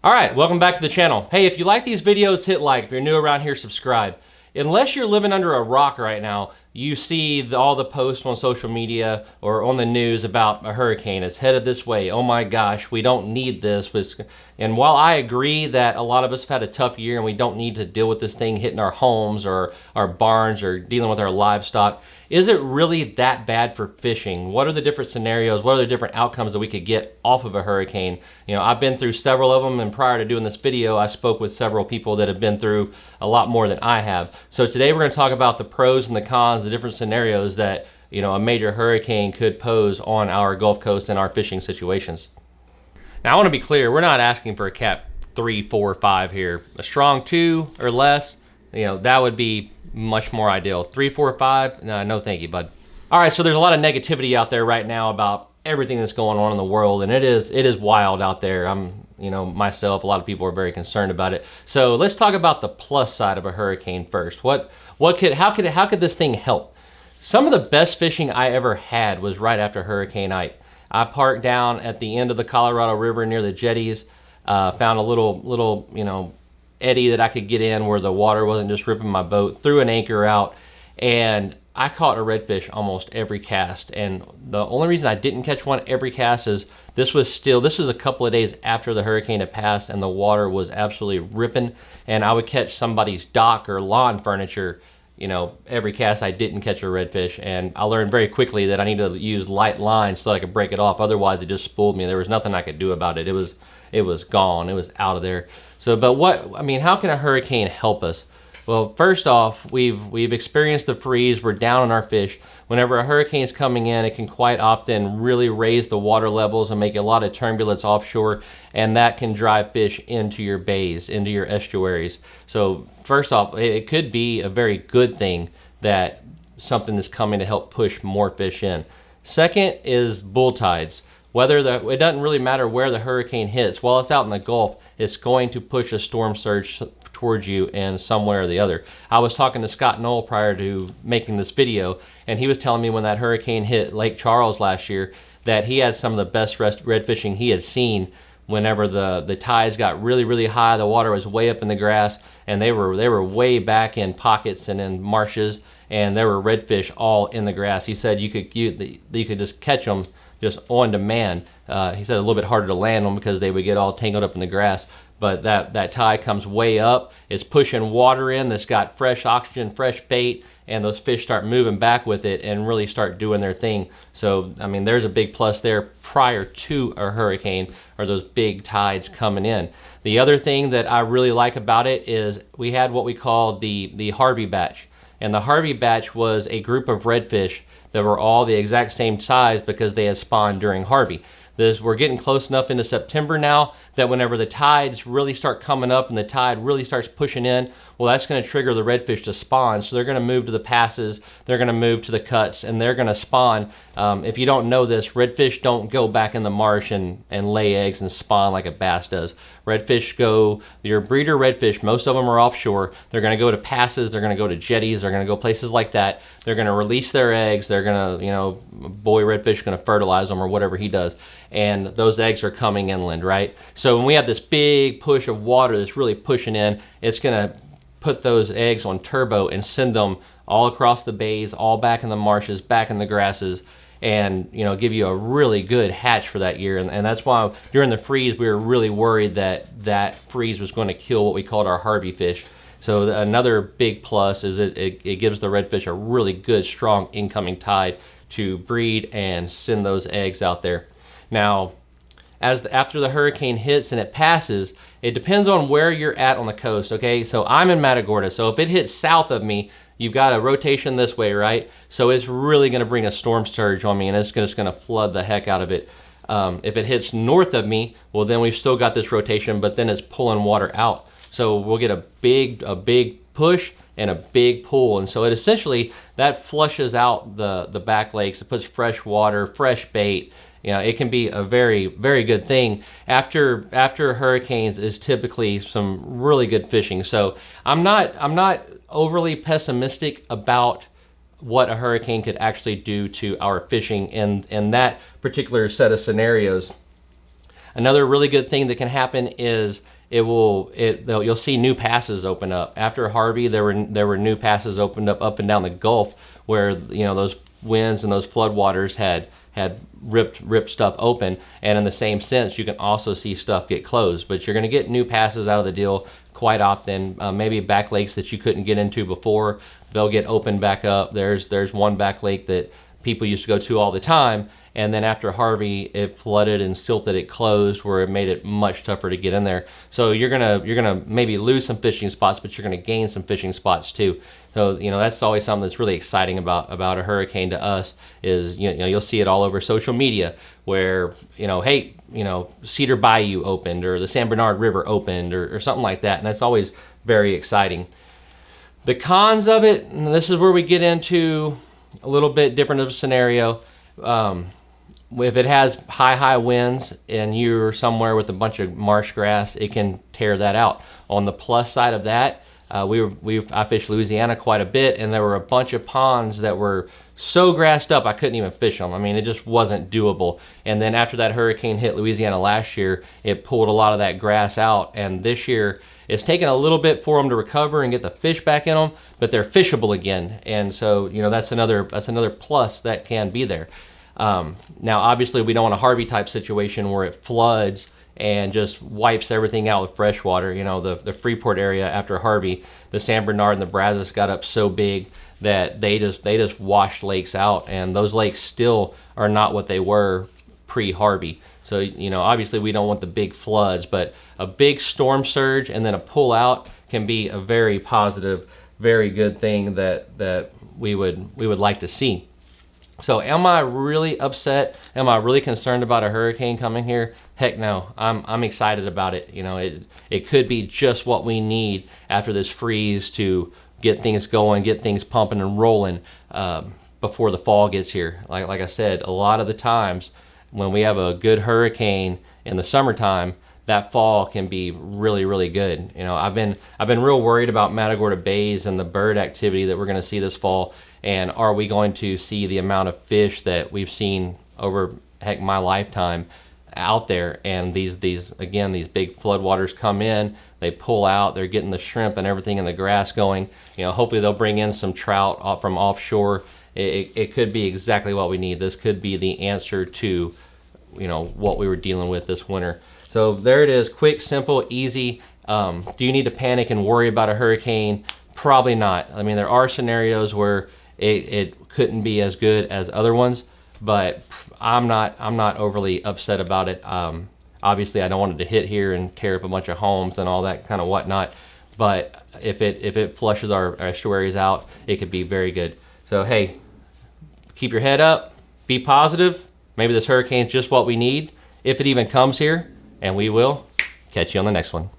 All right, welcome back to the channel. Hey, if you like these videos, hit like. If you're new around here, subscribe. Unless you're living under a rock right now, you see all the posts on social media or on the news about a hurricane. It's headed this way. Oh my gosh, we don't need this. And while I agree that a lot of us have had a tough year and we don't need to deal with this thing hitting our homes or our barns or dealing with our livestock, is it really that bad for fishing? What are the different scenarios? What are the different outcomes that we could get off of a hurricane? You know, I've been through several of them, and prior to doing this video, I spoke with several people that have been through a lot more than I have. So today we're going to talk about the pros and the cons, the different scenarios that, you know, a major hurricane could pose on our Gulf Coast and our fishing situations. Now I want to be clear, we're not asking for a Cat 3, 4, 5 here. A strong 2 or less, you know, that would be much more ideal. 3, 4, 5, no thank you, bud. All right, so there's a lot of negativity out there right now about everything that's going on in the world, and it is wild out there. You know, myself, a lot of people are very concerned about it. So let's talk about the plus side of a hurricane first. How could this thing help? Some of the best fishing I ever had was right after Hurricane Ike. I parked down at the end of the Colorado River near the jetties, found a little you know, eddy that I could get in where the water wasn't just ripping my boat, threw an anchor out, and I caught a redfish almost every cast. And the only reason I didn't catch one every cast is this was a couple of days after the hurricane had passed and the water was absolutely ripping, and I would catch somebody's dock or lawn furniture, you know, every cast. I didn't catch a redfish, and I learned very quickly that I needed to use light lines so that I could break it off. Otherwise it just spooled me. There was nothing I could do about it. It was gone. It was out of there. So, but how can a hurricane help us? Well, first off, we've experienced the freeze. We're down on our fish. Whenever a hurricane's coming in, it can quite often really raise the water levels and make a lot of turbulence offshore, and that can drive fish into your bays, into your estuaries. So first off, it could be a very good thing that something is coming to help push more fish in. Second is bull tides. It doesn't really matter where the hurricane hits. While it's out in the Gulf, it's going to push a storm surge towards you in some way or the other. I was talking to Scott Knoll prior to making this video, and he was telling me when that hurricane hit Lake Charles last year that he had some of the best red fishing he had seen whenever the tides got really high. The water was way up in the grass, and they were way back in pockets and in marshes, and there were redfish all in the grass. He said you could just catch them just on demand. He said a little bit harder to land them because they would get all tangled up in the grass. But that tide comes way up, it's pushing water in that's got fresh oxygen, fresh bait, and those fish start moving back with it and really start doing their thing. So, I mean, there's a big plus there prior to a hurricane, or those big tides coming in. The other thing that I really like about it is we had what we called the Harvey batch. And the Harvey batch was a group of redfish that were all the exact same size because they had spawned during Harvey. We're getting close enough into September now that whenever the tides really start coming up and the tide really starts pushing in, well, that's going to trigger the redfish to spawn. So they're going to move to the passes, they're going to move to the cuts, and they're going to spawn. If you don't know this, redfish don't go back in the marsh and lay eggs and spawn like a bass does. Redfish your breeder redfish, most of them are offshore. They're going to go to passes, they're going to go to jetties, they're going to go places like that. They're going to release their eggs, they're going to, you know, boy redfish going to fertilize them or whatever he does. And those eggs are coming inland, right? So when we have this big push of water that's really pushing in, it's going to put those eggs on turbo and send them all across the bays, all back in the marshes, back in the grasses, and, you know, give you a really good hatch for that year. And that's why during the freeze we were really worried that freeze was going to kill what we called our Harvey fish. So another big plus is it gives the redfish a really good strong incoming tide to breed and send those eggs out there. Now, after the hurricane hits and it passes, it depends on where you're at on the coast, okay? So I'm in Matagorda, so if it hits south of me, you've got a rotation this way, right? So it's really gonna bring a storm surge on me, and it's just gonna flood the heck out of it. If it hits north of me, well, then we've still got this rotation, but then it's pulling water out. So we'll get a big push and a big pull, and so it essentially, that flushes out the back lakes. It puts fresh water, fresh bait. You know, it can be a very good thing. After hurricanes is typically some really good fishing. So I'm not overly pessimistic about what a hurricane could actually do to our fishing in that particular set of scenarios. Another really good thing that can happen is you'll see new passes open up. After Harvey, there were new passes opened up and down the Gulf where, you know, those winds and those floodwaters had ripped stuff open, and in the same sense you can also see stuff get closed. But you're going to get new passes out of the deal quite often. Maybe back lakes that you couldn't get into before, they'll get opened back up. There's one back lake that people used to go to all the time, and then after Harvey it flooded and silted it closed, where it made it much tougher to get in there. So you're gonna maybe lose some fishing spots, but you're gonna gain some fishing spots too. So, you know, that's always something that's really exciting about a hurricane to us, is, you know, you'll see it all over social media where, you know, hey, you know, Cedar Bayou opened, or the San Bernard River opened, or something like that, and that's always very exciting. The cons of it, and this is where we get into a little bit different of a scenario. If it has high winds and you're somewhere with a bunch of marsh grass, it can tear that out. On the plus side of that, I fished Louisiana quite a bit, and there were a bunch of ponds that were so grassed up I couldn't even fish them. I mean, it just wasn't doable. And then after that hurricane hit Louisiana last year, it pulled a lot of that grass out, and this year it's taken a little bit for them to recover and get the fish back in them, but they're fishable again. And so, you know, that's another plus that can be there. Now, obviously, we don't want a Harvey type situation where it floods and just wipes everything out with fresh water. You know, the Freeport area after Harvey, the San Bernard and the Brazos got up so big that they just washed lakes out, and those lakes still are not what they were pre-Harvey. So, you know, obviously we don't want the big floods, but a big storm surge and then a pull out can be a very positive, very good thing that we would like to see. So am I really upset? Am I really concerned about a hurricane coming here? Heck no. I'm excited about it. You know, it could be just what we need after this freeze to get things going, get things pumping and rolling before the fall gets here. Like I said, a lot of the times when we have a good hurricane in the summertime, that fall can be really, really good. You know, I've been real worried about Matagorda Bays and the bird activity that we're going to see this fall. And are we going to see the amount of fish that we've seen over, heck, my lifetime out there? And these big floodwaters come in, they pull out, they're getting the shrimp and everything in the grass going. You know, hopefully they'll bring in some trout from offshore. It could be exactly what we need. This could be the answer to, you know, what we were dealing with this winter. So there it is, quick, simple, easy. Do you need to panic and worry about a hurricane? Probably not. I mean, there are scenarios where it couldn't be as good as other ones, but I'm not overly upset about it. Obviously, I don't want it to hit here and tear up a bunch of homes and all that kind of whatnot. But if it flushes our estuaries out, it could be very good. So hey, keep your head up, be positive. Maybe this hurricane's just what we need, if it even comes here, and we will catch you on the next one.